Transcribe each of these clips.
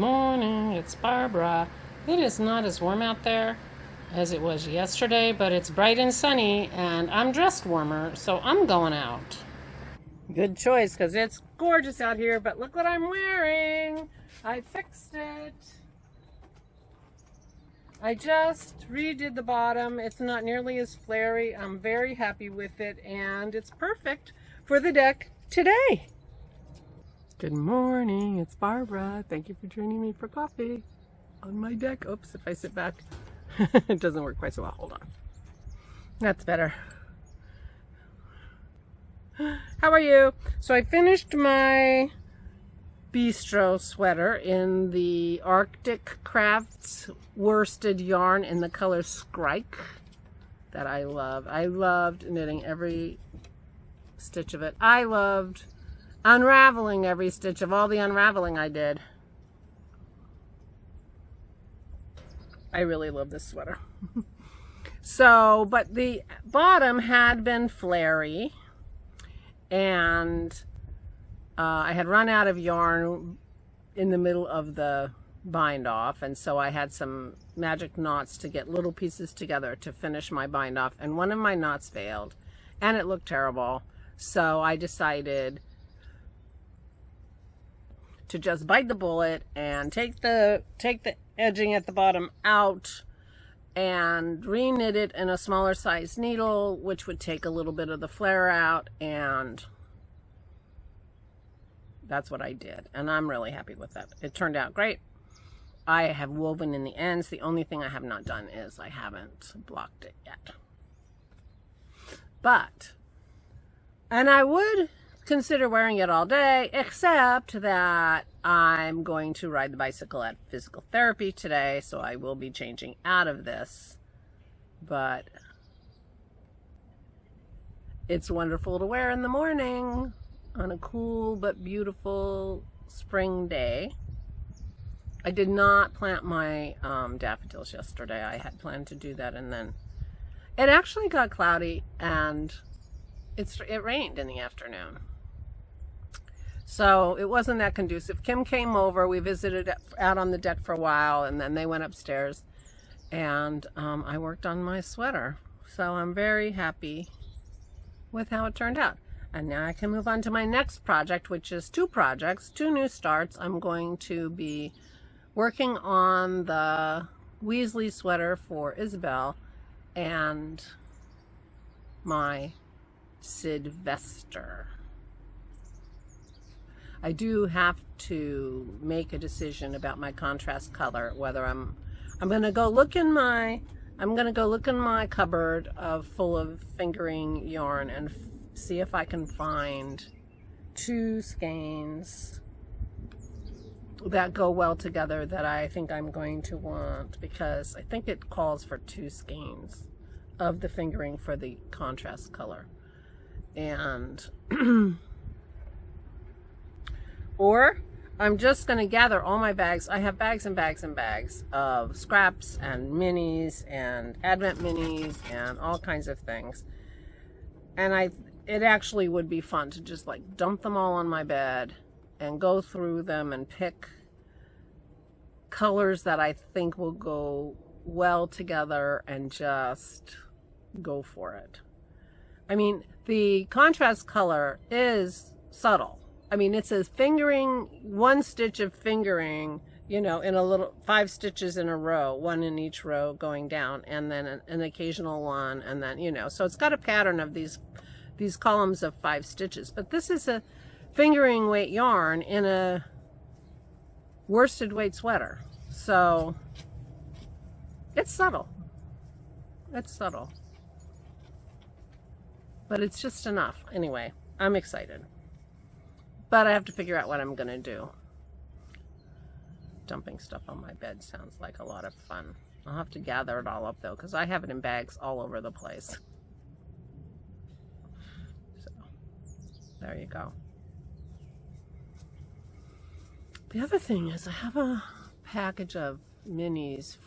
morning, it's Barbara. It is not as warm out there as it was yesterday, but it's bright and sunny, and I'm dressed warmer, so I'm going out. Good choice, because it's gorgeous out here, but look what I'm wearing. I fixed it. I just redid the bottom. It's not nearly as flary. I'm very happy with it, and it's perfect for the deck today. Good morning, it's Barbara. Thank you for joining me for coffee on my deck. Oops, if I sit back, it doesn't work quite so well. Hold on. That's better. How are you? So I finished my bistro sweater in the Arctic Crafts worsted yarn in the color Skrike that I love. I loved knitting every stitch of it. I loved unraveling every stitch of all the unraveling I did. I really love this sweater. So, but the bottom had been flary, and I had run out of yarn in the middle of the bind off, and so I had some magic knots to get little pieces together to finish my bind off, and one of my knots failed and it looked terrible. So I decided to just bite the bullet and take the edging at the bottom out and re-knit it in a smaller size needle, which would take a little bit of the flare out, and that's what I did, and I'm really happy with that. It turned out great. I have woven in the ends. The only thing I have not done is I haven't blocked it yet. And I would consider wearing it all day, except that I'm going to ride the bicycle at physical therapy today, so I will be changing out of this. But it's wonderful to wear in the morning on a cool but beautiful spring day. I did not plant my daffodils yesterday. I had planned to do that, and then it actually got cloudy and it rained in the afternoon. So it wasn't that conducive. Kim came over, we visited out on the deck for a while, and then they went upstairs, and I worked on my sweater. So I'm very happy with how it turned out. And now I can move on to my next project, which is two projects, two new starts. I'm going to be working on the Weasley sweater for Isabel and my Sylvester. I do have to make a decision about my contrast color, whether I'm going to go look in my cupboard full of fingering yarn and see if I can find two skeins that go well together that I think I'm going to want, because I think it calls for two skeins of the fingering for the contrast color. And or I'm just going to gather all my bags. I have bags and bags and bags of scraps and minis and advent minis and all kinds of things. And it actually would be fun to just like dump them all on my bed and go through them and pick colors that I think will go well together and just go for it. I mean, the contrast color is subtle. I mean, it's a fingering, one stitch of fingering, you know, in a little 5 stitches in a row, one in each row going down, and then an occasional one, and then, you know, so it's got a pattern of these columns of 5 stitches. But this is a fingering weight yarn in a worsted weight sweater. So it's subtle. It's subtle. But it's just enough. Anyway, I'm excited. But I have to figure out what I'm going to do. Dumping stuff on my bed sounds like a lot of fun. I'll have to gather it all up, though, because I have it in bags all over the place. So, there you go. The other thing is I have a package of minis.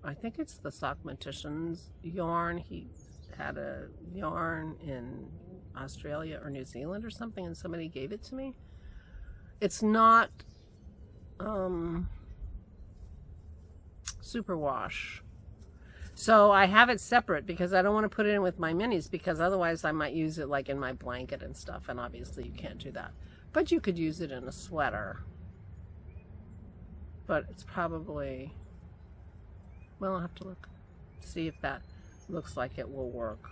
I think it's the Sockmatician's yarn. He had a yarn in Australia or New Zealand or something, and somebody gave it to me. It's not superwash. So I have it separate because I don't want to put it in with my minis, because otherwise I might use it like in my blanket and stuff, and obviously you can't do that. But you could use it in a sweater. But it's probably, well, I'll have to look, see if that looks like it will work.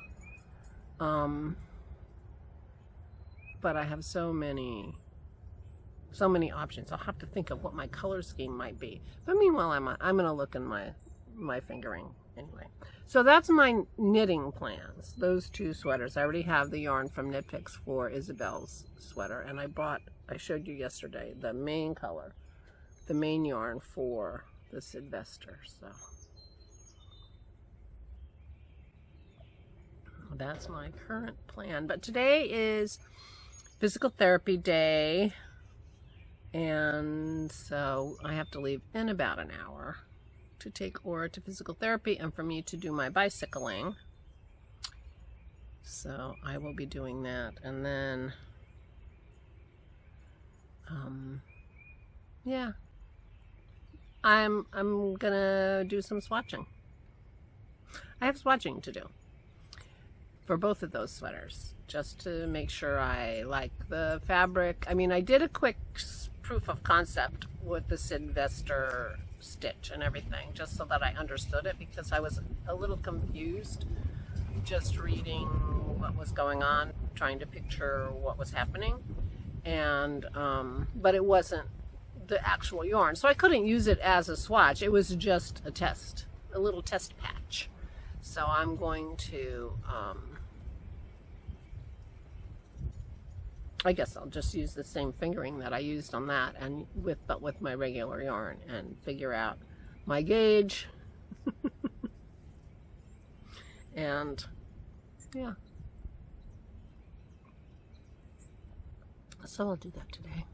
But I have so many options. I'll have to think of what my color scheme might be. But meanwhile, I'm going to look in my fingering anyway. So that's my knitting plans. Those two sweaters. I already have the yarn from Knit Picks for Isabel's sweater, and I showed you yesterday the main color, the main yarn for the Sylvester. So that's my current plan. But today is physical therapy day, and so I have to leave in about an hour to take Aura to physical therapy and for me to do my bicycling. So I will be doing that, and then yeah, I'm gonna do some swatching. I have swatching to do for both of those sweaters, just to make sure I like the fabric. I mean, I did a quick proof of concept with the Sylvester stitch and everything, just so that I understood it, because I was a little confused just reading what was going on, trying to picture what was happening, and but it wasn't the actual yarn, so I couldn't use it as a swatch. It was just a test, a little test patch. So I'm going to I guess I'll just use the same fingering that I used on that, and but with my regular yarn, and figure out my gauge. And yeah, so I'll do that today.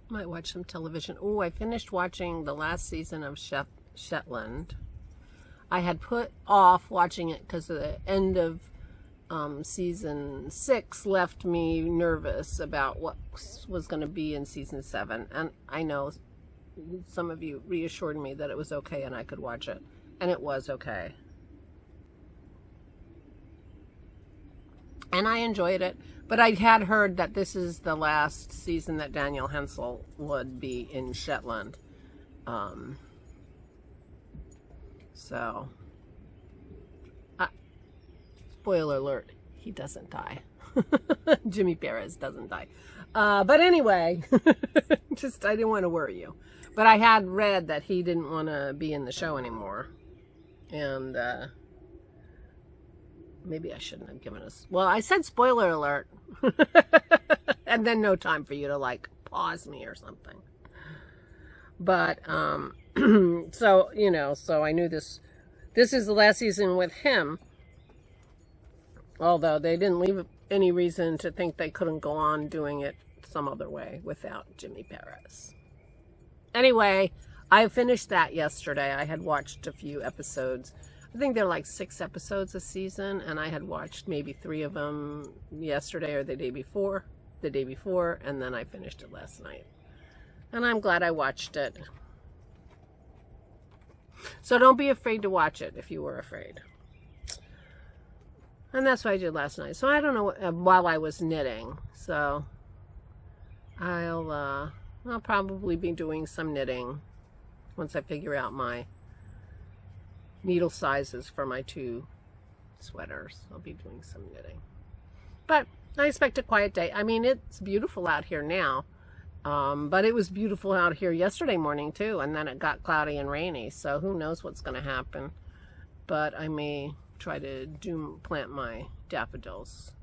Might watch some television. Oh, I finished watching the last season of Shetland. I had put off watching it because the end of season 6 left me nervous about what was going to be in season 7. And I know some of you reassured me that it was okay and I could watch it. And it was okay. And I enjoyed it. But I had heard that this is the last season that Daniel Hensel would be in Shetland. So, spoiler alert, he doesn't die. Jimmy Perez doesn't die. But anyway, just, I didn't want to worry you. But I had read that he didn't want to be in the show anymore. And maybe I shouldn't have given us, well, I said spoiler alert. And then no time for you to like pause me or something. But so, you know, so I knew this is the last season with him, although they didn't leave any reason to think they couldn't go on doing it some other way without Jimmy Perez. Anyway, I finished that yesterday. I had watched a few episodes. I think they're like 6 episodes a season, and I had watched maybe 3 of them yesterday or the day before, and then I finished it last night. And I'm glad I watched it. So don't be afraid to watch it if you were afraid. And that's what I did last night. So I don't know, while I was knitting. So I'll probably be doing some knitting once I figure out my needle sizes for my 2 sweaters. I'll be doing some knitting. But I expect a quiet day. I mean, it's beautiful out here now. But it was beautiful out here yesterday morning too, and then it got cloudy and rainy, so who knows what's going to happen. But I may try to plant my daffodils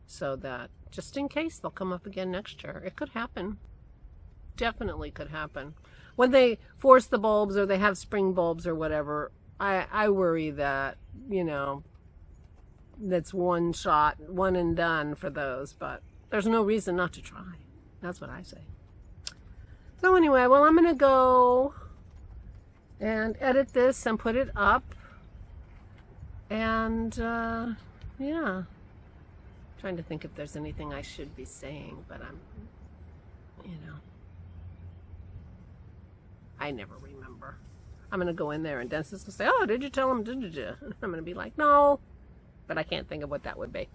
so that just in case they'll come up again next year. It could happen. Definitely could happen. When they force the bulbs or they have spring bulbs or whatever, I worry that, you know, that's one shot, one and done for those, but there's no reason not to try. That's what I say. So anyway, well, I'm going to go and edit this and put it up. And, yeah. Trying to think if there's anything I should be saying, but I'm, you know. I never remember. I'm going to go in there and dentist will say, oh, did you tell him? Did you? I'm going to be like, no, but I can't think of what that would be.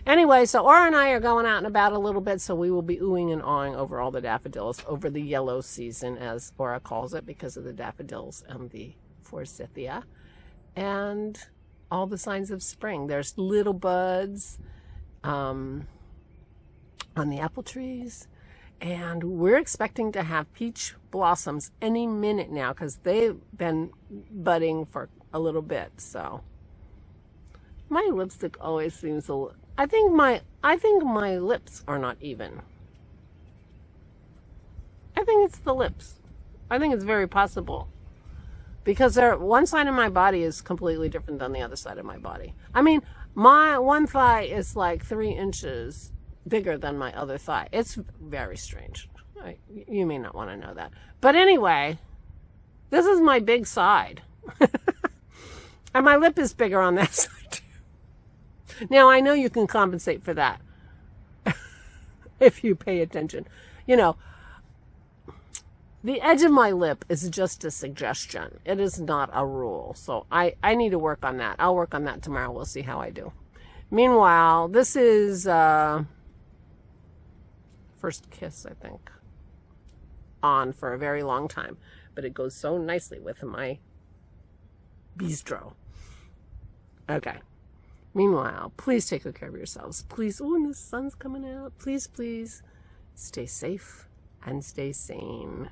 Anyway, so Aura and I are going out and about a little bit, so we will be oohing and awing over all the daffodils over the yellow season, as Aura calls it, because of the daffodils and the forsythia and all the signs of spring. There's little buds on the apple trees, and we're expecting to have peach blossoms any minute now because they've been budding for a little bit. So my lipstick always seems a little... I think my lips are not even. I think it's the lips. I think it's very possible. Because one side of my body is completely different than the other side of my body. I mean, my one thigh is like 3 inches bigger than my other thigh. It's very strange. You may not want to know that. But anyway, this is my big side. And my lip is bigger on that side too. Now, I know you can compensate for that if you pay attention. You know, the edge of my lip is just a suggestion. It is not a rule. So I need to work on that. I'll work on that tomorrow. We'll see how I do. Meanwhile, this is first kiss, I think, on for a very long time. But it goes so nicely with my bistro. Okay. Meanwhile, please take good care of yourselves. Please, oh, and the sun's coming out. Please, please stay safe and stay sane.